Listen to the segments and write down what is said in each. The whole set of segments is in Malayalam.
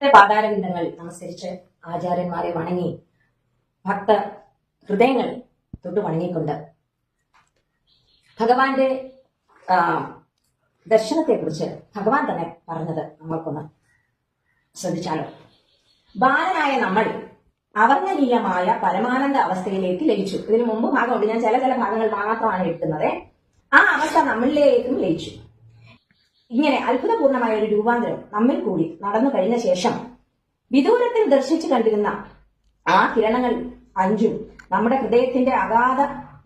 പാതാരവിന്ദങ്ങൾ നമസ്കരിച്ച് ആചാര്യന്മാരെ വണങ്ങി ഭക്ത ഹൃദയങ്ങൾ തൊട്ടു വണങ്ങിക്കൊണ്ട് ഭഗവാന്റെ ദർശനത്തെക്കുറിച്ച് ഭഗവാൻ തന്നെ പറഞ്ഞത് നമ്മൾക്കൊന്ന് ശ്രദ്ധിച്ചാലോ. ബാലനായ നമ്മൾ അവർണ്ണനീയമായ പരമാനന്ദ അവസ്ഥയിലേക്ക് ലയിച്ചു. ഇതിനു മുമ്പ് ഭാഗമുണ്ട്, ഞാൻ ചില ഭാഗങ്ങൾ മാത്രമാണ് എടുക്കുന്നത്. ആ അവസ്ഥ നമ്മളിലേക്കും ലയിച്ചു. ഇങ്ങനെ അത്ഭുതപൂർണമായ ഒരു രൂപാന്തരം നമ്മിൽ കൂടി നടന്നു കഴിഞ്ഞ ശേഷം വിദൂരത്തിൽ ദർശിച്ചു കണ്ടിരുന്ന ആ കിരണങ്ങൾ അഞ്ചും നമ്മുടെ ഹൃദയത്തിന്റെ അഗാധ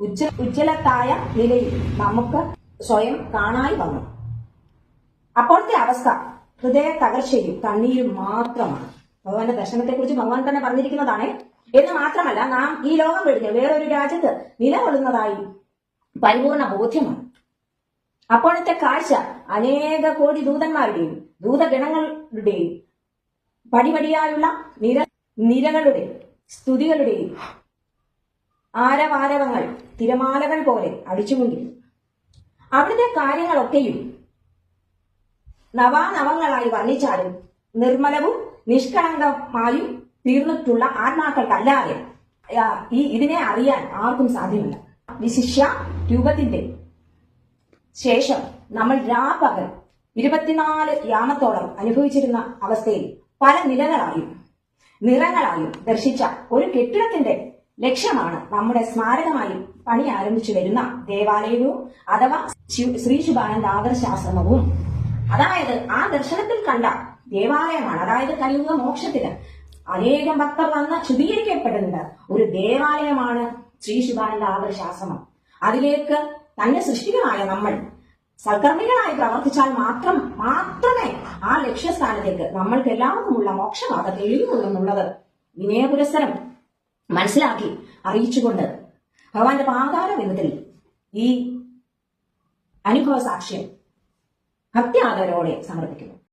ഉജ്ജ്വലത്തായ നിലയിൽ നമുക്ക് സ്വയം കാണായി വന്നു. അപ്പോഴത്തെ അവസ്ഥ ഹൃദയ തകർച്ചയും കണ്ണീരും മാത്രമാണ്. ഭഗവാന്റെ ദർശനത്തെക്കുറിച്ച് ഭഗവാൻ തന്നെ പറഞ്ഞിരിക്കുന്നതാണ്. എന്ന് മാത്രമല്ല, നാം ഈ ലോകം വെടിഞ്ഞ് വേറൊരു രാജ്യത്ത് നിലകൊള്ളുന്നതായി പരിപൂർണ ബോധ്യമാണ്. അപ്പോഴത്തെ കാഴ്ച അനേക കോടി ദൂതന്മാരുടെയും ദൂതഗണങ്ങളുടെയും പടിപടിയായുള്ള നിരകളുടെ സ്തുതികളുടെയും ആരവാരവങ്ങൾ തിരമാലകൾ പോലെ അടിച്ചുകൊണ്ടിരുന്നു. അവിടുത്തെ കാര്യങ്ങളൊക്കെയും നവാനവങ്ങളായി വർണ്ണിച്ചാലും നിർമ്മലവും നിഷ്കളങ്കമായും തീർന്നിട്ടുള്ള ആത്മാക്കൾക്കല്ലാതെ ഇതിനെ അറിയാൻ ആർക്കും സാധ്യമല്ല. വിശിഷ്യ രൂപത്തിന്റെ ശേഷം നമ്മൾ രാപകൽ 24 യാമത്തോളം അനുഭവിച്ചിരുന്ന അവസ്ഥയിൽ പല നിലകളായും നിറങ്ങളായും ദർശിച്ച ഒരു കെട്ടിടത്തിന്റെ ലക്ഷ്യമാണ് നമ്മുടെ സ്മാരകമായി പണി ആരംഭിച്ചു വരുന്ന ദേവാലയവും അഥവാ ശ്രീ ശുഭാനന്ദ ആദർശാശ്രമവും. അതായത് ആ ദർശനത്തിൽ കണ്ട ദേവാലയമാണ്. അതായത് കലിയുഗ മോക്ഷത്തിന് അനേകം ഭക്തർ വന്ന് ശുദ്ധീകരിക്കപ്പെടുന്ന ഒരു ദേവാലയമാണ് ശ്രീ ശുഭാനന്ദ ആദർശാശ്രമം. അതിലേക്ക് തന്നെ സൃഷ്ടികമായ നമ്മൾ സൽക്കർമ്മികളായി പ്രവർത്തിച്ചാൽ മാത്രമേ ആ ലക്ഷ്യസ്ഥാനത്തേക്ക് നമ്മൾക്ക് എല്ലാവർക്കുമുള്ള മോക്ഷമാത തെളിയുന്നുള്ളത് വിനയപുരസ്സരം മനസ്സിലാക്കി അറിയിച്ചുകൊണ്ട് ഭഗവാന്റെ പാതാര ബിന്ദത്തിൽ ഈ അനുഭവ സാക്ഷ്യം ഭക്തി ആദരവോടെ സമർപ്പിക്കുന്നു.